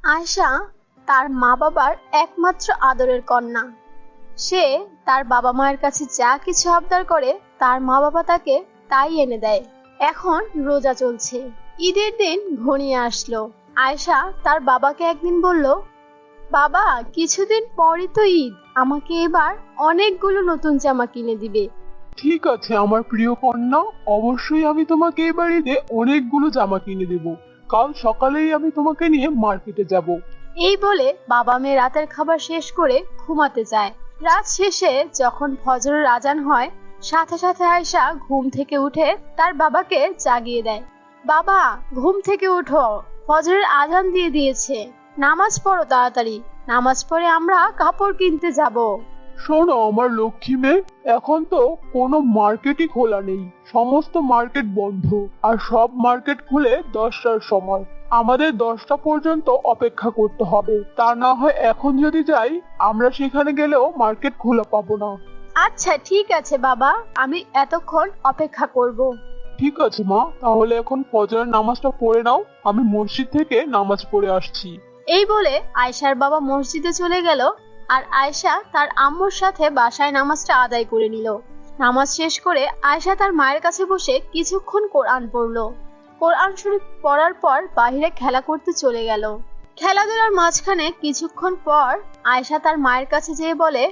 আয়শা তার মা বাবার একমাত্র আদরের কন্যা। সে তার বাবা মায়ের কাছে যা কিছু আবদার করে তার মা বাবা তাকে তাই এনে দেয়। এখন রোজা চলছে, ঈদের দিন ঘনিয়ে আসলো। আয়শা তার বাবাকে একদিন বলল, বাবা, কিছুদিন পরই তো ঈদ, আমাকে এবার অনেকগুলো নতুন জামা কিনে দিবে। ঠিক আছে আমার প্রিয় কন্যা, অবশ্যই আমি তোমাকে এবার ঈদে অনেকগুলো জামা কিনে দেব। কাল সকালেই আমি তোমাকে নিয়ে মার্কেটে যাব। এই বলে বাবা মেয়ে রাতের খাবার শেষ করে ঘুমাতে যায়। রাত শেষে যখন ফজরের আজান হয়, সাথে সাথে আয়শা ঘুম থেকে উঠে তার বাবাকে জাগিয়ে দেয়। বাবা, ঘুম থেকে উঠো, ফজরের আজান দিয়ে দিয়েছে, নামাজ পড়ো তাড়াতাড়ি, নামাজ পড়ে আমরা কাপড় কিনতে যাব। শোনো আমার লক্ষ্মী মেয়ে, এখন তো কোনো মার্কেটই খোলা নেই, সমস্ত মার্কেট বন্ধ। আর সব মার্কেট খুলে 10টার সময়। আমাদের 10টা পর্যন্ত অপেক্ষা করতে হবে, তা না হয় এখন যদি যাই আমরা সেখানে গেলেও মার্কেট খোলা পাবো না। আচ্ছা ঠিক আছে বাবা, আমি এতক্ষণ অপেক্ষা করব। ঠিক আছে মা, তাহলে এখন ফজরের নামাজটা পড়ে নাও, আমি মসজিদ থেকে নামাজ পড়ে আসছি। এই বলে আয়শার বাবা মসজিদে চলে গেল, আর আয়শা তার আম্মুর সাথে বাসায় নামাজটা আদায় করে নিল। নামাজ শেষ করে আয়শা তার মায়ের কাছে বসে কিছুক্ষণ কোরআন পড়লো। কোরআন শরীফ পড়ার পর বাইরে খেলা করতে চলে গেল। খেলাধুলার মাঝখানে কিছুক্ষণ পর আয়শা তার মায়ের কাছে যেয়ে বলে,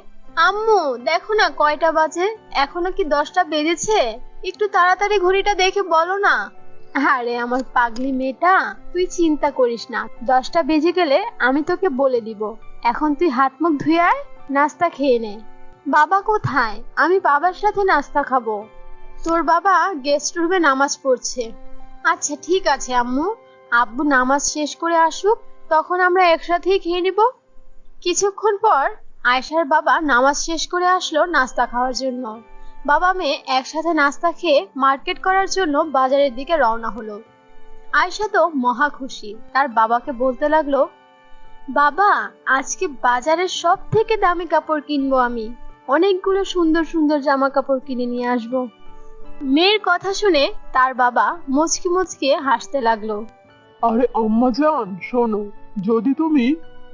আম্মু দেখো না কয়টা বাজে, এখনো কি 10টা বেজেছে? একটু তাড়াতাড়ি ঘড়িটা দেখে বলো না। আরে আমার পাগলি মেয়েটা, তুই চিন্তা করিস না, 10টা বেজে গেলে আমি তোকে বলে দিব। এখন তুই হাত মুখ ধুয়ে আয়, নাস্তা খেয়ে নে। বাবা কোথায়? আমি বাবার সাথে নাস্তা খাবো। তোর বাবা গেস্ট রুমে নামাজ পড়ছে। আচ্ছা ঠিক আছে আম্মু, আব্বু নামাজ শেষ করে আসুক, তখন আমরা একসাথেই খেয়ে নিব। কিছুক্ষণ পর আয়শার বাবা নামাজ শেষ করে আসলো নাস্তা খাওয়ার জন্য। বাবা মেয়ে একসাথে নাস্তা খেয়ে মার্কেট করার জন্য বাজারের দিকে রওনা হলো। আয়শা তো মহা খুশি, তার বাবাকে বলতে লাগলো, বাবা, আজকে বাজারের সব থেকে দামি কাপড় কিনবো আমি, অনেকগুলো সুন্দর সুন্দর জামা কাপড় কিনে নিয়ে আসবো। মেয়ের কথা শুনে তার বাবা মুচকি মুচকি হাসতে লাগলো। আরে আম্মা জান শোনো, যদি তুমি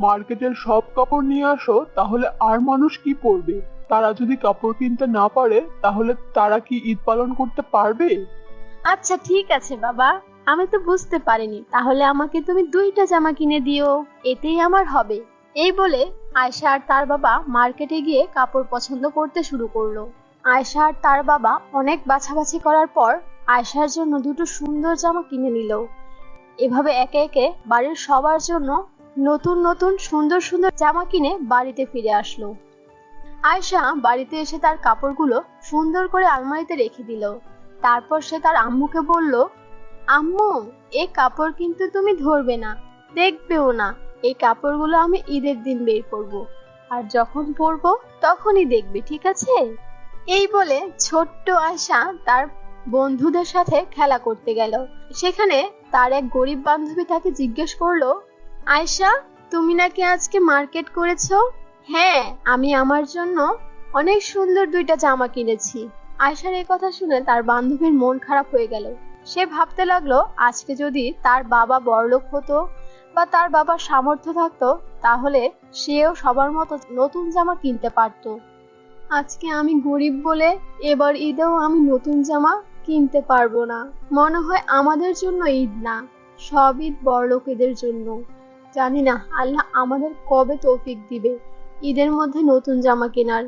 মার্কেটের সব কাপড় নিয়ে আসো তাহলে আর মানুষ কি পরবে? তারা যদি কাপড় কিনতে না পারে তাহলে তারা কি ঈদ পালন করতে পারবে? আচ্ছা ঠিক আছে বাবা, আমি তো বুঝতে পারিনি, তাহলে আমাকে তুমি 2টা জামা কিনে দিও, এতেই আমার হবে। এই বলে আয়শা আর তার বাবা মার্কেটে গিয়ে কাপড় পছন্দ করতে শুরু করলো। আয়শা আর তার বাবা অনেক বাছাবাছি করার পর আয়শার জন্য 2টো সুন্দর জামা কিনে নিল। এভাবে একে একে বাড়ির সবার জন্য নতুন নতুন সুন্দর সুন্দর জামা কিনে বাড়িতে ফিরে আসলো। আয়শা বাড়িতে এসে তার কাপড়গুলো সুন্দর করে আলমারিতে রেখে দিল। তারপর সে তার আম্মুকে বলল, আম্মু, এই কাপড় কিন্তু তুমি ধরবে না, দেখবেও না। এই কাপড়গুলো আমি ঈদের দিন বের করব, আর যখন পরবো তখনই দেখবে, ঠিক আছে? এই বলে ছোট্ট আয়শা তার বন্ধুদের সাথে খেলা করতে গেল। সেখানে তার এক গরিব বান্ধবী তাকে জিজ্ঞেস করলো, আয়শা, তুমি নাকি আজকে মার্কেট করেছো? হ্যাঁ, আমি আমার জন্য অনেক সুন্দর 2টা জামা কিনেছি। আয়শার এই কথা শুনে তার বান্ধবীর মন খারাপ হয়ে গেল। সে ভাবতে লাগলো, আজকে যদি তার বাবা বড়লোক হতো বা তার বাবার সামর্থ্য থাকতো, তাহলে সেও সবার মতো নতুন জামা কিনতে পারতো। আজকে আমি গরিব বলে এবার ঈদেও আমি নতুন জামা কিনতে পারবো না। মনে হয় আমাদের জন্য ঈদ না, সব ঈদ বড়লোকেদের জন্য। জানি না আল্লাহ আমাদের কবে তৌফিক দিবে ঈদের মধ্যে নতুন জামা কেনার।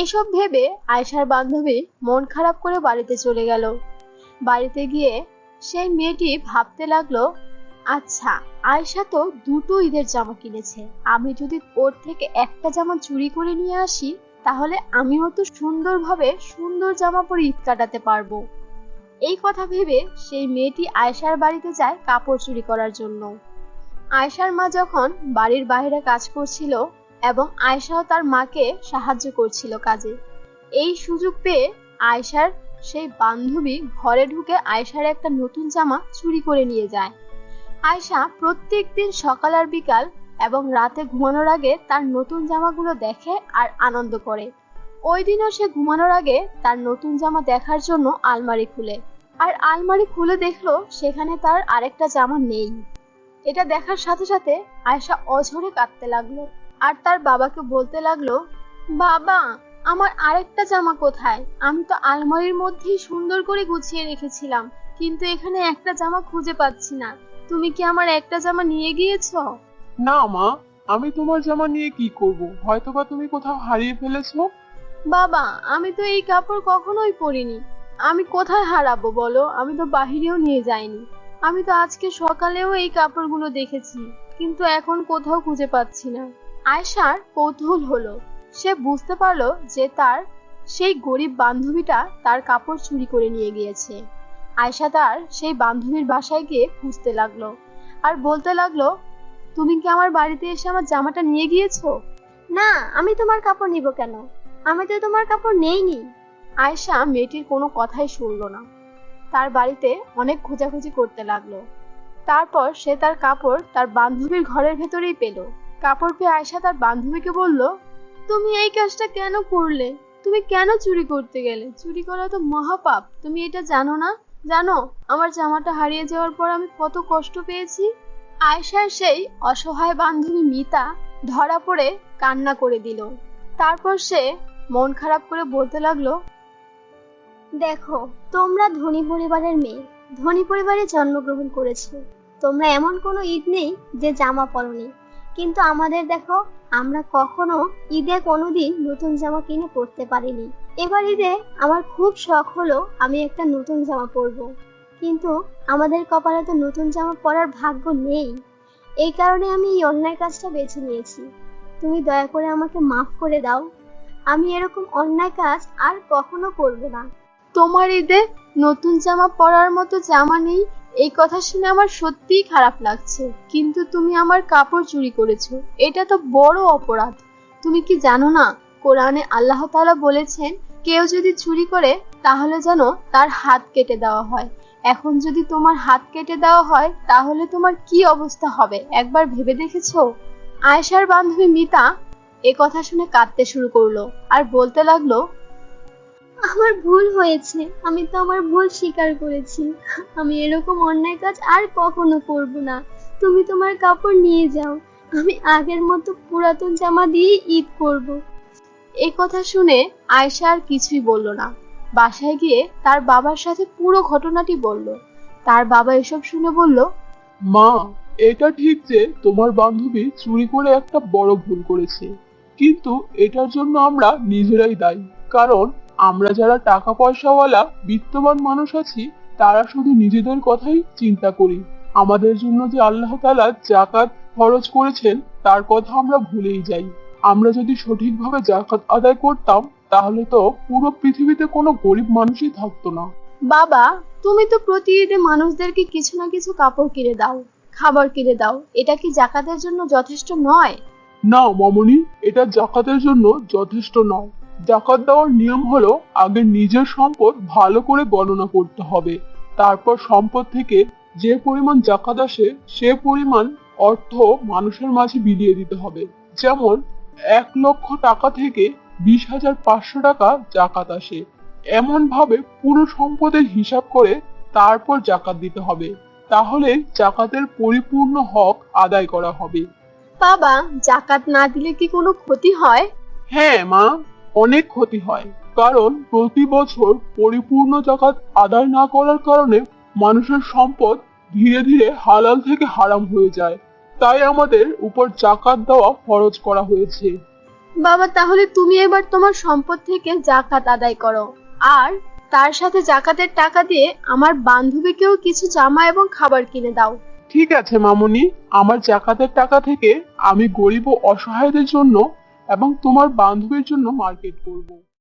এসব ভেবে আয়শার বান্ধবী মন খারাপ করে বাড়িতে চলে গেল। বাড়িতে গিয়ে সেই মেয়েটি ভাবতে লাগলো, আচ্ছা, আয়শা তো 2টো ঈদের জামা কিনেছে, আমি যদি ওর থেকে একটা জামা চুরি করে নিয়ে আসি, তাহলে আমিও তো সুন্দরভাবে সুন্দর জামা পরে ঈদ কাটাতে পারবো। এই কথা ভেবে সেই মেয়েটি আয়শার বাড়িতে যায় কাপড় চুরি করার জন্য। আয়শার মা যখন বাড়ির বাইরে কাজ করছিল এবং আয়শাও তার মাকে সাহায্য করছিল কাজে, এই সুযোগ পেয়ে আয়শার সেই বান্ধবী ঘরে ঢুকে আয়শার একটা নতুন জামা চুরি করে নিয়ে যায়। আয়শা প্রত্যেকদিন সকাল আর বিকাল এবং রাতে ঘুমানোর আগে তার নতুন জামাগুলো দেখে আর আনন্দ করে। ওই দিনও সে ঘুমানোর আগে তার নতুন জামা দেখার জন্য আলমারি খুলে, আর আলমারি খুলে দেখলো সেখানে তার আরেকটা জামা নেই। এটা দেখার সাথে সাথে আয়েশা অঝরে কাঁদতে লাগলো আর তার বাবাকে বলতে লাগলো, বাবা, আমার আরেকটা জামা কোথায়? আমি তো আলমারির মধ্যেই সুন্দর করে গুছিয়ে রেখেছিলাম, কিন্তু এখানে একটা জামা খুঁজে পাচ্ছি না। তুমি কি আমার একটা জামা নিয়ে গিয়েছো? না মা, আমি তোমার জামা নিয়ে কি করব? হয়তোবা তুমি কোথাও হারিয়ে ফেলেছো। বাবা, আমি তো এই কাপড় কখনোই পরিনি। আমি কোথায় হারাবো বলো? আমি তো বাহিরেও নিয়ে যাইনি। আমি তো আজকে সকালেও এই কাপড়গুলো দেখেছি, কিন্তু এখন কোথাও খুঁজে পাচ্ছি না। আয়েশার কৌতূহল হলো। সে বুঝতে পারলো যে তার সেই গরিব বান্ধবীটা তার কাপড় চুরি করে নিয়ে গিয়েছে। আয়েশা তার সেই বান্ধবীর বাসায় গিয়ে খুঁজতে লাগলো আর বলতে লাগলো, তুমি কি আমার বাড়িতে এসে আমার জামাটা নিয়ে গিয়েছো? না, আমি তোমার কাপড় নিব কেন? আমি তো তোমার কাপড় নেইনি। আয়েশা মেয়েটির কোনো কথাই শুনলো না। তার বাড়িতে অনেক খোঁজাখুঁজি করতে লাগলো। তারপর সে তার কাপড় তার বান্ধবীর ঘরের ভেতরেই পেল। কাপড় পেয়ে আয়েশা তার বান্ধবীকে বলল, তুমি এই কাজটা কেন করলে? তুমি কেন চুরি করতে গেলে? চুরি করা তো মহাপাপ, তুমি এটা জানো না? জানো আমার জামাটা হারিয়ে যাওয়ার পর আমি কত কষ্ট পেয়েছি? আয়েশার সেই অসহায় বান্ধবী মিতা ধরা পড়ে কান্না করে দিল। তারপর সে মন খারাপ করে বলতে লাগলো, দেখো, তোমরা ধনী পরিবারের মেয়ে, ধনী পরিবারে জন্মগ্রহণ করেছো। তোমরা এমন কোনো ঈদ নেই যে জামা পরোনি, কিন্তু আমাদের দেখো, আমরা কখনো ঈদে কোনোদিন নতুন জামা কিনে পরতে পারিনি। এবার ঈদে আমার খুব শখ হলো আমি একটা নতুন জামা পরবো, কিন্তু আমাদের কপালে তো নতুন জামা পরার ভাগ্য নেই। এই কারণে আমি এই অন্যায় কাজটা বেছে নিয়েছি। তুমি দয়া করে আমাকে মাফ করে দাও। আমি এরকম অন্যায় কাজ আর কখনো করব না। তোমার ঈদে নতুন জামা পরার মতো জামা নেই, এই কথা শুনে আমার সত্যিই খারাপ লাগছে, কিন্তু তুমি আমার কাপড় চুরি করেছো, এটা তো বড় অপরাধ। তুমি কি জানো না, কোরআনে আল্লাহ তাআলা বলেছেন, কেউ যদি চুরি করে তাহলে যেন তার হাত কেটে দেওয়া হয়। এখন যদি তোমার হাত কেটে দেওয়া হয় তাহলে তোমার কি অবস্থা হবে একবার ভেবে দেখেছো? আয়েশার বান্ধবী মিতা এ কথা শুনে কাঁদতে শুরু করলো আর বলতে লাগলো, আমার ভুল হয়েছে, আমি তো আমার ভুল স্বীকার করেছি। আমি এরকম অন্যায় কাজ আর কখনো করব না। তুমি তোমার কাপড় নিয়ে যাও, আমি আগের মতো পুরাতন জামা দিয়ে ঈদ করব। এই কথা শুনে আয়েশা আর কিছুই বলল না। বাসায় গিয়ে তার বাবার সাথে পুরো ঘটনাটি বলল। তার বাবা এসব শুনে বলল, মা, এটা ঠিক যে তোমার বান্ধবী চুরি করে একটা বড় ভুল করেছে, কিন্তু এটার জন্য আমরা নিজেরাই দায়ী। কারণ আমরা যারা টাকা পয়সাওয়ালা বিত্তবান মানুষ আছি, তারা শুধু নিজেদের কথাই চিন্তা করি। আমাদের জন্য যে আল্লাহ তাআলা যাকাত খরচ করেছেন তার কথা আমরা ভুলেই যাই। আমরা যদি সঠিকভাবে যাকাত আদায় করতাম, তাহলে তো পুরো পৃথিবীতে কোনো গরিব মানুষই থাকতো না। বাবা, তুমি তো প্রতি ঈদে মানুষদেরকে কিছু না কিছু কাপড় কিনে দাও, খাবার কিনে দাও, এটা কি যাকাতের জন্য যথেষ্ট নয়? না মামুনি, এটা যাকাতের জন্য যথেষ্ট নয়। যাকাত দেওয়ার নিয়ম হলো আগে নিজের সম্পদ ভালো করে গণনা করতে হবে। তারপর সম্পদ থেকে যে পরিমাণ যাকাত আসে সে পরিমাণ অর্থ মানুষের মাঝে বিলিয়ে দিতে হবে। যেমন 1,00,000 টাকা থেকে 20,500 টাকা যাকাত আসে। এমন ভাবে পুরো সম্পদের হিসাব করে তারপর যাকাত দিতে হবে। তাহলে যাকাতের পরিপূর্ণ হক আদায় করা হবে। বাবা, যাকাত না দিলে কি কোনো ক্ষতি হয়? হ্যাঁ মা, অনেক ক্ষতি হয়। কারণ প্রতি বছর পরিপূর্ণ যাকাত আদায় না করার কারণে মানুষের সম্পদ ধীরে ধীরে হালাল থেকে হারাম হয়ে যায়। তাই আমাদের উপর যাকাত দেওয়া ফরজ করা হয়েছে। বাবা, তাহলে তুমি এবার তোমার সম্পদ থেকে যাকাত আদায় করো, আর তার সাথে যাকাতের টাকা দিয়ে আমার বান্ধবীকেও কিছু জামা এবং খাবার কিনে দাও। ঠিক আছে মামুনি, আমার যাকাতের টাকা থেকে আমি গরিব ও অসহায়দের জন্য এবং তোমার বান্ধবীর জন্য মার্কেট করব।